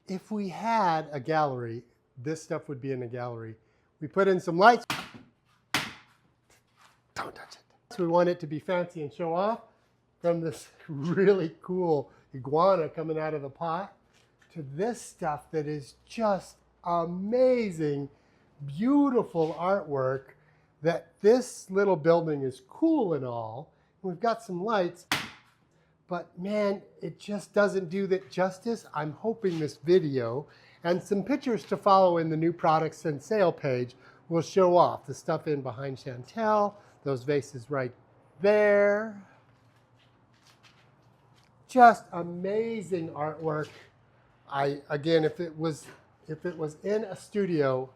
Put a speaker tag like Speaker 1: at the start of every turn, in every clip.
Speaker 1: If we had a gallery, this stuff would be in a gallery. We put in some lights. Don't touch it. So we want it to be fancy and show off, from this really cool iguana coming out of the pot to this stuff that is just amazing, beautiful artwork. That this little building is cool and all. We've got some lights, but man, it just doesn't do that justice. I'm hoping this video and some pictures to follow in the new products and sale page will show off the stuff in behind Chantel, those vases right there. Just amazing artwork. Again, if it was in a studio,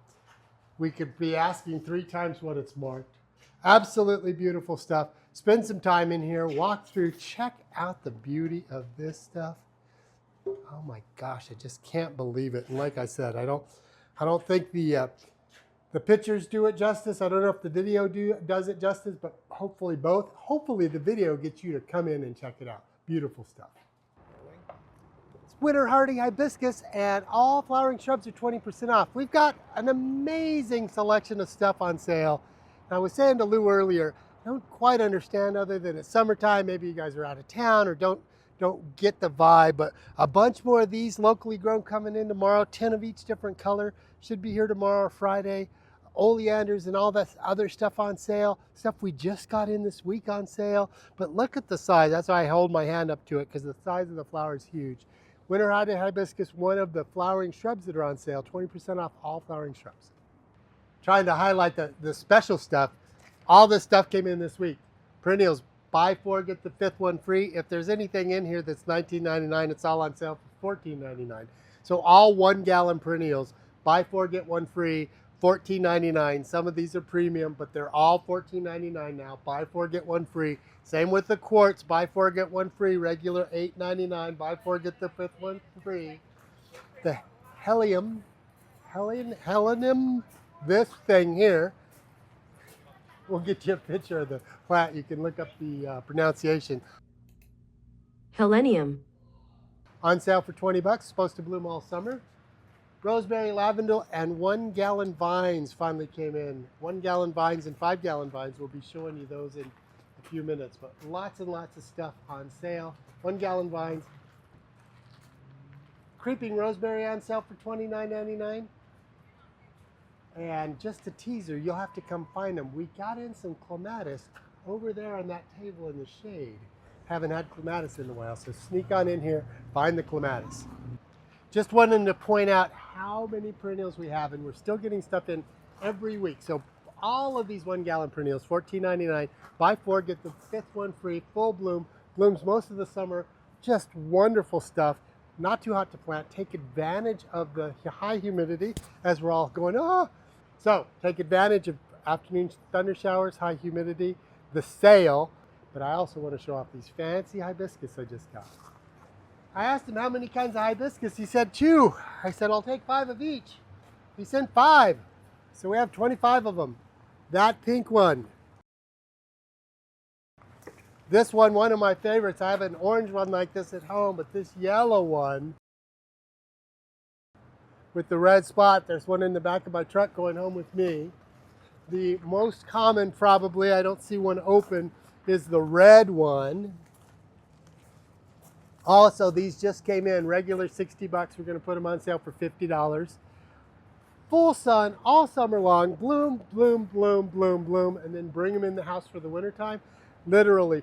Speaker 1: we could be asking 3 times what it's marked. Absolutely beautiful stuff. Spend some time in here, walk through, check out the beauty of this stuff. Oh my gosh, I just can't believe it. And like I said, I don't think the pictures do it justice. I don't know if the video does it justice, but hopefully both. Hopefully the video gets you to come in and check it out. Beautiful stuff. It's winter hardy hibiscus, and all flowering shrubs are 20% off. We've got an amazing selection of stuff on sale. And I was saying to Lou earlier, I don't quite understand, other than it's summertime, maybe you guys are out of town or don't get the vibe, but a bunch more of these locally grown coming in tomorrow, 10 of each different color, should be here tomorrow or Friday. Oleanders and all that other stuff on sale, stuff we just got in this week on sale. But look at the size. That's why I hold my hand up to it, because the size of the flower is huge. Winter hardy hibiscus, one of the flowering shrubs that are on sale, 20% off all flowering shrubs. Trying to highlight the special stuff. All this stuff came in this week. Perennials, buy 4, get the 5th one free. If there's anything in here that's $19.99, it's all on sale for $14.99. So all 1 gallon perennials, buy 4, get 1 free, $14.99. Some of these are premium, but they're all $14.99 now. Buy 4, get 1 free. Same with the quartz, buy 4, get 1 free, regular $8.99. Buy 4, get the 5th one free. The Helenum, this thing here, we'll get you a picture of the plant. You can look up the pronunciation.
Speaker 2: Helenium.
Speaker 1: On sale for 20 bucks, supposed to bloom all summer. Rosemary, lavender, and 1 gallon vines finally came in. 1 gallon vines and 5 gallon vines. We'll be showing you those in a few minutes, but lots and lots of stuff on sale. 1 gallon vines. Creeping rosemary on sale for $29.99. And just a teaser, you'll have to come find them. We got in some clematis over there on that table in the shade. Haven't had clematis in a while, so sneak on in here, find the clematis. Just wanted to point out how many perennials we have, and we're still getting stuff in every week. So all of these 1 gallon perennials, $14.99. Buy 4, get the 5th one free, full bloom, blooms most of the summer. Just wonderful stuff. Not too hot to plant. Take advantage of the high humidity as we're all going, oh. So take advantage of afternoon thunder showers, high humidity, the sale. But I also want to show off these fancy hibiscus I just got. I asked him how many kinds of hibiscus. He said 2. I said, I'll take 5 of each. He sent 5. So we have 25 of them. That pink one. This one of my favorites. I have an orange one like this at home, but this yellow one with the red spot, there's one in the back of my truck going home with me. The most common, probably, I don't see one open, is the red one. Also, these just came in, regular 60 bucks. We're gonna put them on sale for $50. Full sun all summer long, bloom, bloom, bloom, bloom, bloom, and then bring them in the house for the winter time. Literally,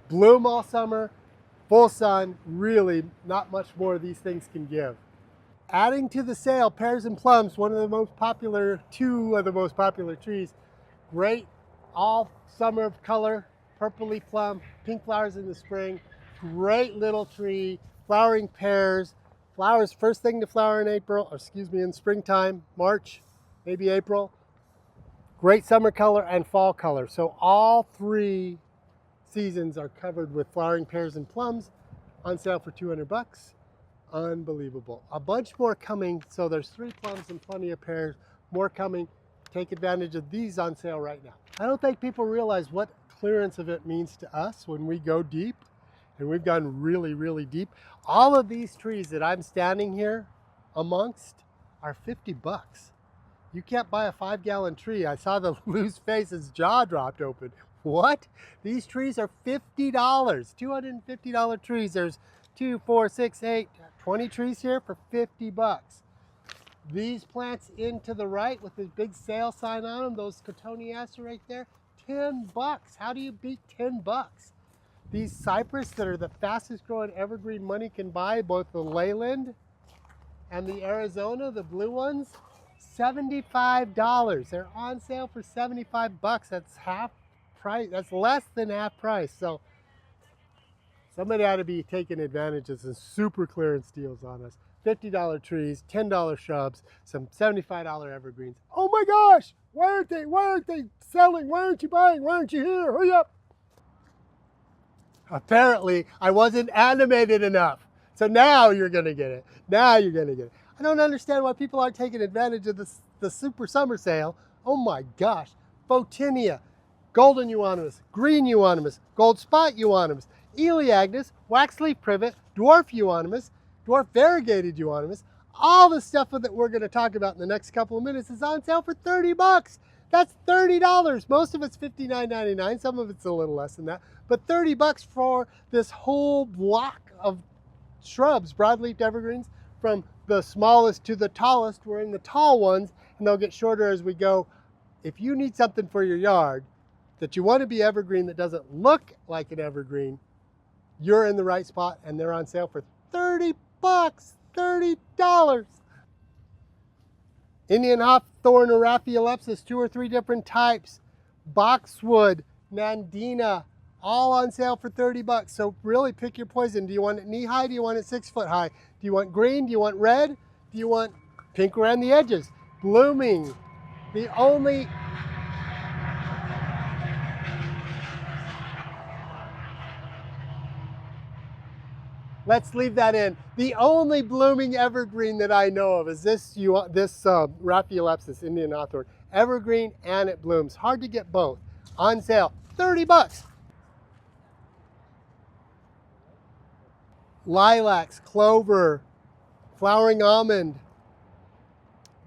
Speaker 1: bloom all summer, full sun, really not much more these things can give. Adding to the sale, pears and plums, 2 of the most popular trees. Great all summer color, purpley plum, pink flowers in the spring. Great little tree, flowering pears. Flowers first thing to flower in in springtime, March, maybe April. Great summer color and fall color. So all 3 seasons are covered with flowering pears and plums, on sale for 200 bucks. Unbelievable. A bunch more coming. So there's 3 plums and plenty of pears. More coming. Take advantage of these on sale right now. I don't think people realize what clearance of it means to us when we go deep, and we've gone really, really deep. All of these trees that I'm standing here amongst are 50 bucks. You can't buy a 5-gallon tree. I saw the Lou's face, his jaw dropped open. What? These trees are $50, $250 trees. There's 2, 4, 6, 8, 20 trees here for 50 bucks. These plants in to the right with this big sale sign on them, those cotoneaster right there, 10 bucks. How do you beat 10 bucks? These cypress that are the fastest growing evergreen money can buy, both the Leyland and the Arizona, the blue ones, $75. They're on sale for 75 bucks. That's half price. That's less than half price. So somebody ought to be taking advantage of some super clearance deals on us. $50 trees, $10 shrubs, some $75 evergreens. Oh my gosh! Why aren't they selling? Why aren't you buying? Why aren't you here? Hurry up! Apparently, I wasn't animated enough. So now you're gonna get it. Now you're gonna get it. I don't understand why people aren't taking advantage of the super summer sale. Oh my gosh. Photinia, golden euonymus, green euonymus, gold spot euonymus, Eleagnus, waxleaf privet, dwarf euonymus, dwarf variegated euonymus. All the stuff that we're going to talk about in the next couple of minutes is on sale for 30 bucks. That's $30. Most of it's $59.99. Some of it's a little less than that. But 30 bucks for this whole block of shrubs, broadleaf evergreens, from the smallest to the tallest. We're in the tall ones, and they'll get shorter as we go. If you need something for your yard that you want to be evergreen that doesn't look like an evergreen, you're in the right spot, and they're on sale for 30 bucks, $30. Indian hawthorn or Raphiolepis, 2 or 3 different types. Boxwood, Nandina, all on sale for 30 bucks. So really pick your poison. Do you want it knee high? Do you want it 6 foot high? Do you want green? Do you want red? Do you want pink around the edges? Blooming. The only Let's leave that in. The only blooming evergreen that I know of is this Raphiolepis, Indian hawthorn. Evergreen and it blooms. Hard to get both. On sale, 30 bucks. Lilacs, clover, flowering almond,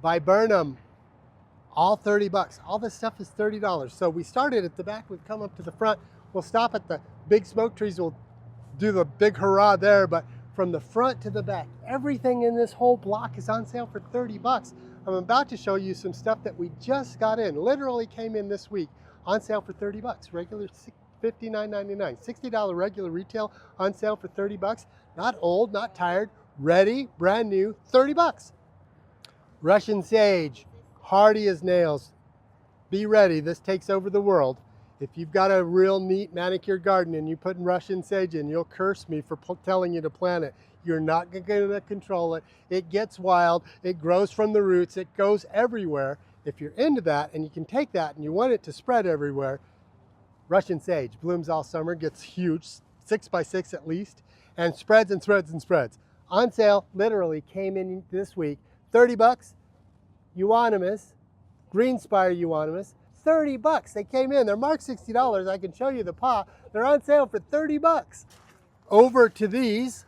Speaker 1: viburnum, all 30 bucks. All this stuff is $30. So we started at the back, we've come up to the front. We'll stop at the big smoke trees. We'll do the big hurrah there, but from the front to the back, everything in this whole block is on sale for 30 bucks. I'm about to show you some stuff that we just got in, literally came in this week, on sale for 30 bucks. Regular $59.99, $60 regular retail, on sale for 30 bucks. Not old, not tired, ready, brand new, 30 bucks. Russian sage, hardy as nails. Be ready, this takes over the world. If you've got a real neat manicured garden and you put Russian sage in, you'll curse me for telling you to plant it. You're not going to control it. It gets wild. It grows from the roots. It goes everywhere. If you're into that and you can take that and you want it to spread everywhere, Russian sage blooms all summer, gets huge, 6 by 6 at least, and spreads and spreads and spreads. On sale, literally came in this week, 30 bucks. Euonymus, greenspire euonymus, 30 bucks. They came in, they're marked $60. I can show you the pot. They're on sale for 30 bucks. Over to these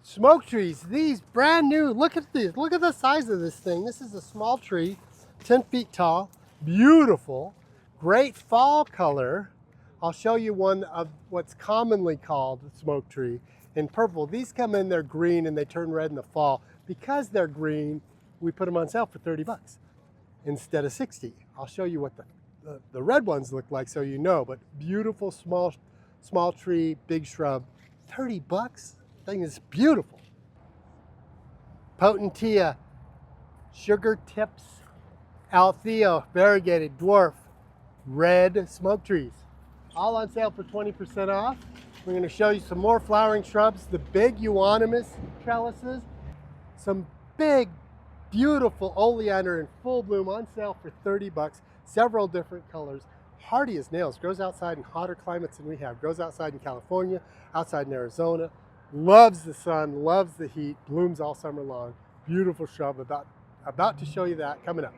Speaker 1: smoke trees. These brand new, look at these. Look at the size of this thing. This is a small tree, 10 feet tall, beautiful, great fall color. I'll show you one of what's commonly called smoke tree in purple. These come in, they're green and they turn red in the fall. Because they're green, we put them on sale for 30 bucks. Instead of 60. I'll show you what the red ones look like so you know, but beautiful small tree, big shrub, 30 bucks. Thing is beautiful. Potentia, sugar tips, Althea, variegated, dwarf, red smoke trees. All on sale for 20% off. We're going to show you some more flowering shrubs, the big euonymus trellises, some big beautiful oleander in full bloom, on sale for 30 bucks, several different colors, hardy as nails, grows outside in hotter climates than we have, grows outside in California, outside in Arizona, loves the sun, loves the heat, blooms all summer long, beautiful shrub, about to show you that coming up.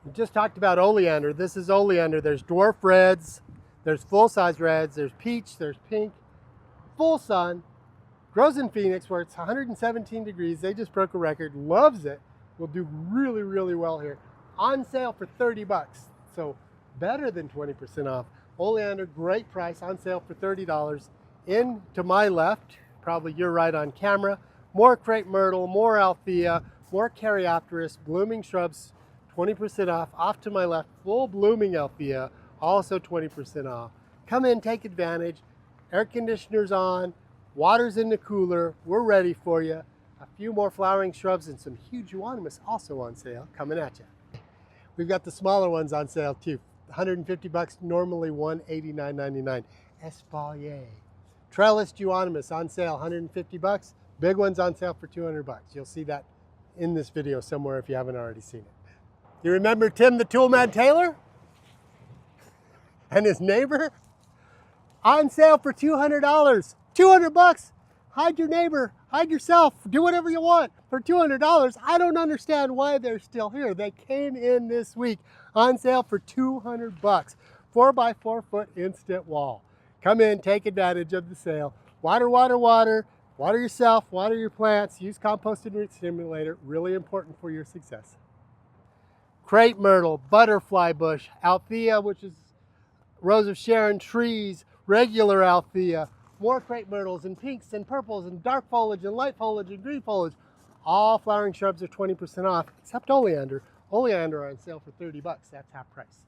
Speaker 1: We just talked about oleander. This is oleander. There's dwarf reds, there's full-size reds, there's peach, there's pink, full sun, Grows in Phoenix where it's 117 degrees. They just broke a record, loves it. Will do really, really well here. On sale for 30 bucks. So better than 20% off. Oleander, great price, on sale for $30. In to my left, probably you're right on camera, more crepe myrtle, more althea, more caryopteris, blooming shrubs, 20% off. Off to my left, full blooming althea, also 20% off. Come in, take advantage. Air conditioner's on, water's in the cooler, we're ready for you. A few more flowering shrubs and some huge euonymus also on sale, coming at you. We've got the smaller ones on sale too. 150 bucks, normally $189.99. Espalier. Trellis euonymus on sale, 150 bucks. Big ones on sale for 200 bucks. You'll see that in this video somewhere if you haven't already seen it. You remember Tim the Toolman Taylor? And his neighbor? On sale for $200. 200 bucks. Hide your neighbor, hide yourself, do whatever you want for $200. I don't understand why they're still here. They came in this week on sale for 200 bucks. 4x4 foot instant wall. Come in, take advantage of the sale. Water, water, water. Water yourself, water your plants. Use composted root stimulator. Really important for your success. Crepe myrtle, butterfly bush, althea, which is rose of Sharon, trees, regular althea, more crepe myrtles and pinks and purples and dark foliage and light foliage and green foliage. All flowering shrubs are 20% off, except oleander. Oleander on sale for 30 bucks. That's half price.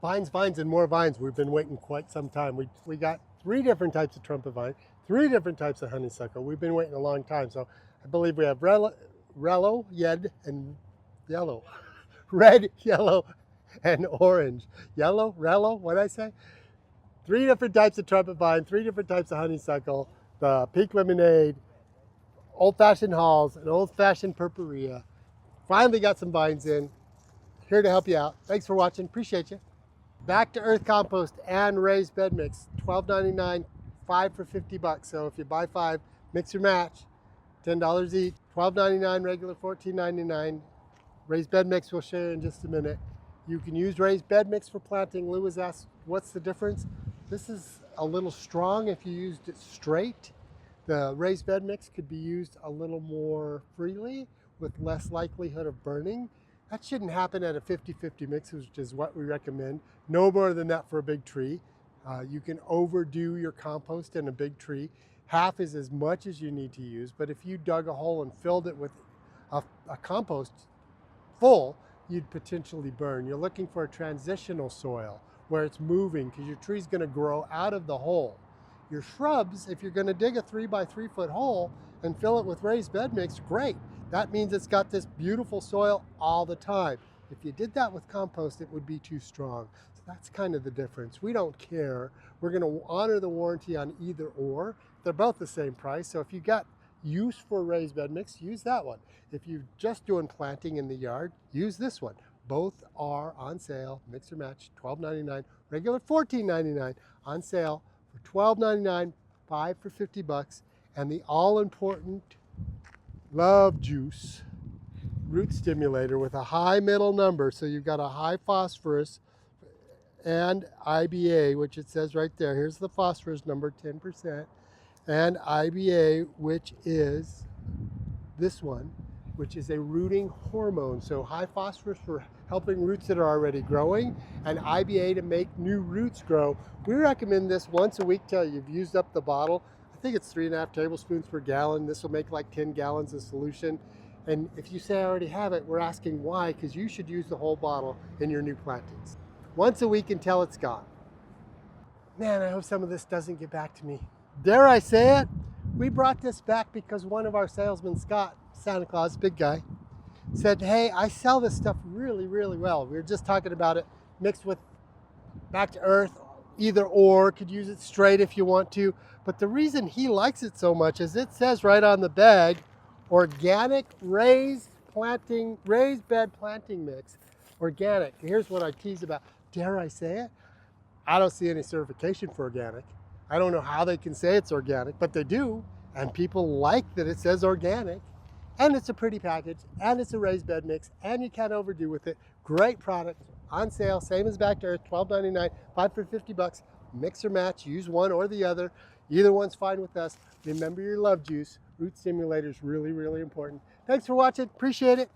Speaker 1: Vines, vines, and more vines. We've been waiting quite some time. We got 3 different types of trumpet vine, 3 different types of honeysuckle. We've been waiting a long time. So I believe we have Rello, Yed, and yellow. Red, yellow, and orange. Yellow, Rello, what did I say? 3 different types of trumpet vine, 3 different types of honeysuckle, the pink lemonade, old-fashioned halls, and old-fashioned purpurea. Finally got some vines in. Here to help you out. Thanks for watching. Appreciate you. Back to earth compost and raised bed mix. $12.99, 5 for 50 bucks. So if you buy 5, mix your match. $10 each. $12.99 regular, $14.99. Raised bed mix we'll show you in just a minute. You can use raised bed mix for planting. Lou was asked, what's the difference? This is a little strong if you used it straight. The raised bed mix could be used a little more freely with less likelihood of burning. That shouldn't happen at a 50-50 mix, which is what we recommend. No more than that for a big tree. You can overdo your compost in a big tree. Half is as much as you need to use, but if you dug a hole and filled it with a compost full, you'd potentially burn. You're looking for a transitional soil where it's moving because your tree's going to grow out of the hole. Your shrubs, if you're going to dig a 3x3 foot hole and fill it with raised bed mix, great. That means it's got this beautiful soil all the time. If you did that with compost, it would be too strong. So that's kind of the difference. We don't care. We're going to honor the warranty on either or. They're both the same price. So if you got use for raised bed mix, use that one. If you're just doing planting in the yard, use this one. Both are on sale, mix or match, $12.99, regular $14.99, on sale for $12.99, 5 for 50 bucks, and the all-important Love Juice root stimulator with a high middle number. So you've got a high phosphorus and IBA, which it says right there. Here's the phosphorus number, 10%, and IBA, which is this one, which is a rooting hormone. So high phosphorus for helping roots that are already growing, and IBA to make new roots grow. We recommend this once a week till you've used up the bottle. I think it's 3.5 tablespoons per gallon. This will make like 10 gallons of solution. And if you say I already have it, we're asking why, because you should use the whole bottle in your new plantings. Once a week until it's gone. Man, I hope some of this doesn't get back to me. Dare I say it? We brought this back because one of our salesmen, Scott, Santa Claus, big guy, said, hey, I sell this stuff really, really well. We were just talking about it, mixed with back to earth, either or, could use it straight if you want to. But the reason he likes it so much is it says right on the bag, organic raised bed planting mix. Organic. Here's what I tease about. Dare I say it? I don't see any certification for organic. I don't know how they can say it's organic, but they do. And people like that it says organic. And it's a pretty package, and it's a raised bed mix, and you can't overdo with it. Great product, on sale, same as Back to Earth, $12.99, 5 for 50 bucks. Mix or match, use one or the other. Either one's fine with us. Remember your love juice. Root stimulator is really, really important. Thanks for watching. Appreciate it.